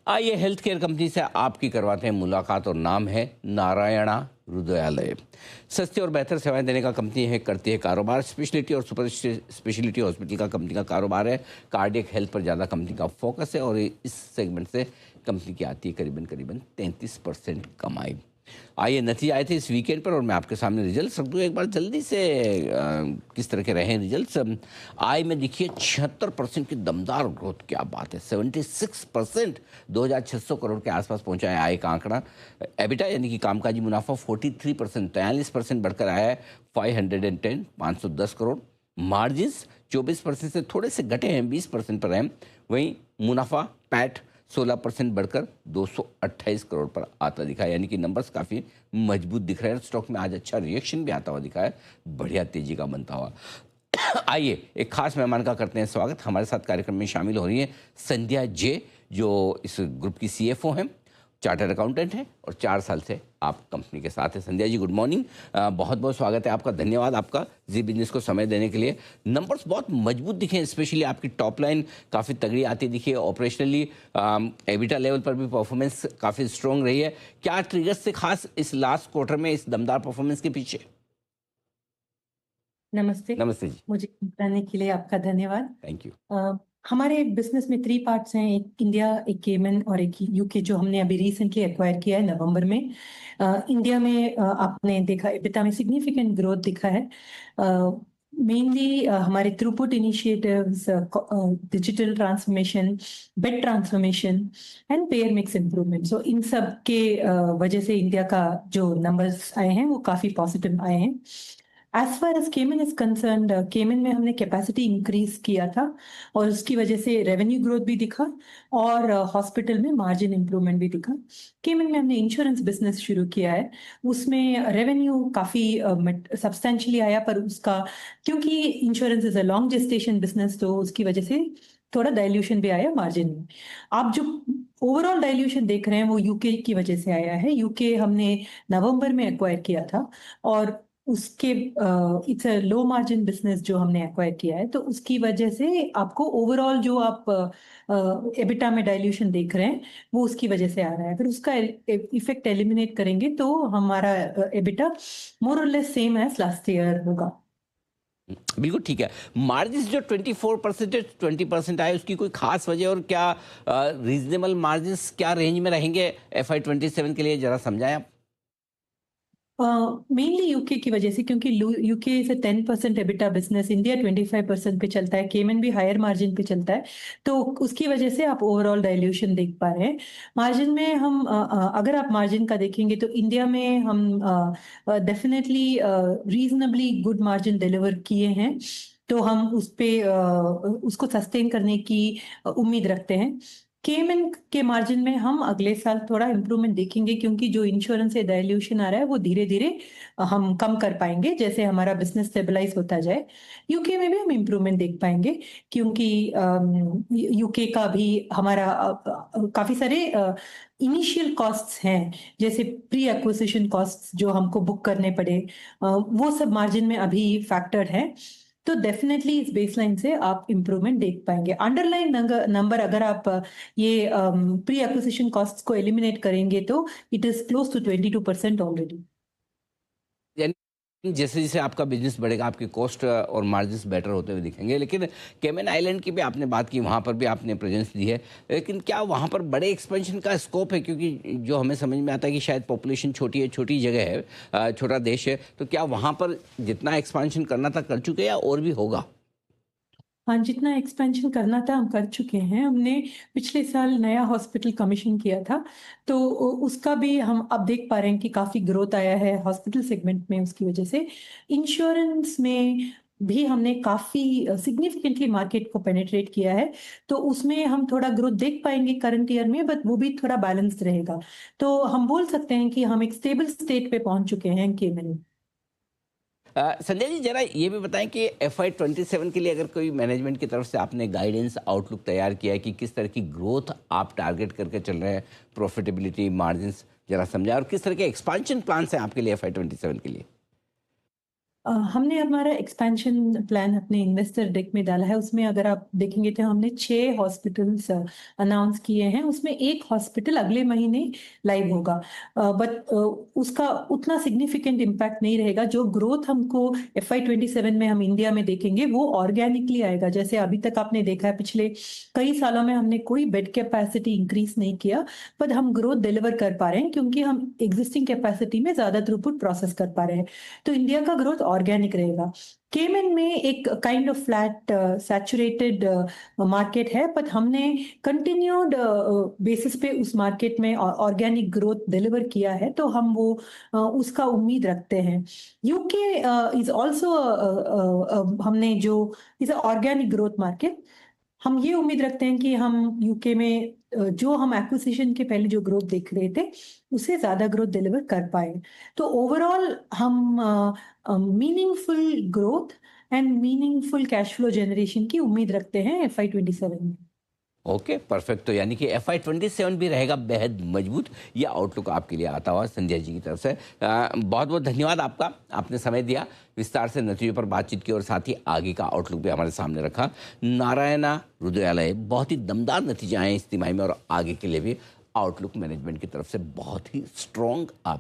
आइए health care company से आपकी करवाते हैं मुलाकात और नाम है नारायणा हृदयालय। सस्ती और बेहतर सेवाएं देने का कंपनी है, करती है कारोबार। स्पेशलिटी और सुपर स्पेशलिटी हॉस्पिटल का कंपनी का कारोबार है। कार्डियक हेल्थ पर ज़्यादा कंपनी का फोकस है और इस सेगमेंट से कंपनी की आती है करीबन करीबन 33% कमाई। आइए नतीजे आए थे इस वीकेंड पर और मैं आपके सामने रिजल्ट रख दूँ एक बार जल्दी से। किस तरह के रहे रिजल्ट्स? आय में देखिए 76% की दमदार ग्रोथ, क्या बात है। 76%, 2,600 करोड़ के आसपास पहुंचा है आय का आंकड़ा। एबिटा यानी कि कामकाजी मुनाफा 43%, 43% बढ़कर आया है 510 करोड़। मार्जिन्स 24% से थोड़े से घटे हैं, 20% पर हैं। वहीं मुनाफा पैट 16% बढ़कर 228 करोड़ पर आता दिखा है, यानी कि नंबर्स काफ़ी मजबूत दिख रहे हैं। स्टॉक में आज अच्छा रिएक्शन भी आता हुआ दिखा है, बढ़िया तेजी का बनता हुआ। आइए एक खास मेहमान का करते हैं स्वागत। हमारे साथ कार्यक्रम में शामिल हो रही हैं संध्या जे, जो इस ग्रुप की सीएफओ हैं, चार्टर्ड अकाउंटेंट हैं और 4 साल से आप कंपनी के साथ हैं। संध्या जी गुड मॉर्निंग, बहुत बहुत स्वागत है आपका। धन्यवाद आपका जी बिजनेस को समय देने के लिए। नंबर्स बहुत मजबूत दिखे, स्पेशली आपकी टॉप लाइन काफ़ी तगड़ी आती दिखी है। ऑपरेशनली एबिटा लेवल पर भी परफॉर्मेंस काफ़ी स्ट्रॉन्ग रही है। क्या ट्रिगर्स से खास इस लास्ट क्वार्टर में इस दमदार परफॉर्मेंस के पीछे? नमस्ते। नमस्ते जी। मुझे बताने के लिए आपका धन्यवाद। Thank you. हमारे बिजनेस में 3 पार्ट्स हैं, एक इंडिया, एक केमन और एक यूके, जो हमने अभी रिसेंटली एक्वायर किया है नवंबर में। इंडिया में आपने देखा एबिटा में सिग्निफिकेंट ग्रोथ दिखा है। मेनली हमारे throughput initiatives, digital transformation, bed transformation and pair mix improvement, so इन सब के वजह से इंडिया का जो नंबर्स आए हैं वो काफ़ी पॉजिटिव आए हैं। एज फार एज केमन इज कंसर्न्ड, केमन में हमने कैपेसिटी इंक्रीज किया था और उसकी वजह से रेवेन्यू ग्रोथ भी दिखा और हॉस्पिटल में मार्जिन इंप्रूवमेंट भी दिखा। केमन में हमने इंश्योरेंस बिजनेस शुरू किया है, उसमें रेवेन्यू काफ़ी सब्सटेंशियली आया, पर उसका क्योंकि insurance is a long gestation business, तो उसकी वजह से थोड़ा डाइल्यूशन भी आया मार्जिन में। आप जो ओवरऑल डाइल्यूशन देख रहे हैं वो यूके की वजह से आया है। यूके हमने नवंबर में एक्वायर किया था और उसके it's a low margin business जो हमने एक्वायर किया है, तो उसकी वजह से आपको ओवरऑल जो आप एबिटा में डाइल्यूशन देख रहे हैं वो उसकी वजह से आ रहा है। फिर उसका इफेक्ट एलिमिनेट करेंगे तो हमारा एबिटा मोर और less same as last year होगा। बिल्कुल ठीक है। मार्जिन जो 24% 20% आए, उसकी कोई खास वजह और क्या रीजनेबल मार्जिन क्या रेंज में रहेंगे FY27 के लिए, जरा समझाएं आप। मेनली यूके की वजह से, क्योंकि यूके से 10% एबिटा बिजनेस, इंडिया 25% पे चलता है, केमन भी हायर मार्जिन पे चलता है, तो उसकी वजह से आप ओवरऑल डाइल्यूशन देख पा रहे हैं। मार्जिन में हम अगर आप मार्जिन का देखेंगे तो इंडिया में हम definitely reasonably good margin deliver किए हैं, तो हम उस पे उसको सस्टेन करने की उम्मीद रखते हैं। केमन के मार्जिन में हम अगले साल थोड़ा इम्प्रूवमेंट देखेंगे, क्योंकि जो इंश्योरेंस से डाइल्यूशन आ रहा है वो धीरे धीरे हम कम कर पाएंगे जैसे हमारा बिजनेस स्टेबलाइज होता जाए। यूके में भी हम इम्प्रूवमेंट देख पाएंगे, क्योंकि यूके का भी हमारा काफी सारे इनिशियल कॉस्ट्स हैं, जैसे प्री एक्विजिशन कॉस्ट्स जो हमको बुक करने पड़े, वो सब मार्जिन में अभी फैक्टर्ड है। तो डेफिनेटली इस बेसलाइन से आप इम्प्रूवमेंट देख पाएंगे। अंडरलाइन नंबर अगर आप ये प्री एक्विजिशन कॉस्ट्स को एलिमिनेट करेंगे तो it is close to 22% already. यानी जैसे जैसे आपका बिजनेस बढ़ेगा आपके कॉस्ट और मार्जिन्स बेटर होते हुए दिखेंगे। लेकिन कैमन आइलैंड की भी आपने बात की, वहाँ पर भी आपने प्रेजेंस दी है, लेकिन क्या वहाँ पर बड़े एक्सपेंशन का स्कोप है? क्योंकि जो हमें समझ में आता है कि शायद पॉपुलेशन छोटी है, छोटी जगह है, छोटा देश है, तो क्या वहाँ पर जितना एक्सपेंशन करना था कर चुके हैं या और भी होगा? हाँ, जितना एक्सपेंशन करना था हम कर चुके हैं। हमने पिछले साल नया हॉस्पिटल कमीशन किया था, तो उसका भी हम अब देख पा रहे हैं कि काफ़ी ग्रोथ आया है हॉस्पिटल सेगमेंट में। उसकी वजह से इंश्योरेंस में भी हमने काफ़ी सिग्निफिकेंटली मार्केट को पेनिट्रेट किया है, तो उसमें हम थोड़ा ग्रोथ देख पाएंगे करंट ईयर में, बट वो भी थोड़ा बैलेंस्ड रहेगा। तो हम बोल सकते हैं कि हम एक स्टेबल स्टेट पे पहुंच चुके हैं केमन में। संजय जी जरा ये भी बताएं कि FY27 के लिए अगर कोई मैनेजमेंट की तरफ से आपने गाइडेंस आउटलुक तैयार किया है कि किस तरह की ग्रोथ आप टारगेट करके चल रहे हैं, प्रॉफिटेबिलिटी, मार्जिन्स, जरा समझाएं, और किस तरह के एक्सपांशन प्लान्स हैं आपके लिए FY27 के लिए? हमने हमारा एक्सपेंशन प्लान अपने इन्वेस्टर डेक में डाला है। उसमें अगर आप देखेंगे तो हमने 6 हॉस्पिटल्स अनाउंस किए हैं। उसमें एक हॉस्पिटल अगले महीने लाइव होगा, बट उसका उतना सिग्निफिकेंट इम्पैक्ट नहीं रहेगा। जो ग्रोथ हमको FY27 में हम इंडिया में देखेंगे वो ऑर्गेनिकली आएगा। जैसे अभी तक आपने देखा है पिछले कई सालों में हमने कोई बेड कैपेसिटी इंक्रीज नहीं किया, पर हम ग्रोथ डिलीवर कर पा रहे हैं क्योंकि हम एग्जिस्टिंग कैपेसिटी में ज्यादा थ्रूपुट प्रोसेस कर पा रहे हैं। तो इंडिया का ग्रोथ ऑर्गेनिक रहेगा। केमन में एक kind of flat saturated market है, बट हमने कंटिन्यूड बेसिस पे उस मार्केट में ऑर्गेनिक ग्रोथ डिलीवर किया है, तो हम वो उसका उम्मीद रखते हैं। यूके इज ऑल्सो हमने जो इज ऑर्गेनिक ग्रोथ मार्केट, हम ये उम्मीद रखते हैं कि हम यूके में जो हम एक्विजिशन के पहले जो ग्रोथ देख रहे थे उससे ज्यादा ग्रोथ डिलीवर कर पाए। तो ओवरऑल हम meaningful growth and meaningful cash flow generation की उम्मीद रखते हैं FY27 में। Okay, perfect. तो यानी कि FY27 भी रहेगा बेहद मजबूत, ये आउटलुक आपके लिए आता हुआ संजय जी की तरफ से। बहुत बहुत धन्यवाद आपका, आपने समय दिया, विस्तार से नतीजों पर बातचीत की और साथ ही आगे का आउटलुक भी हमारे सामने रखा। नारायणा हृदयालय बहुत ही दमदार नतीजे आए इस तिमाही में और आगे के लिए भी आउटलुक मैनेजमेंट की तरफ से बहुत ही स्ट्रॉन्ग आप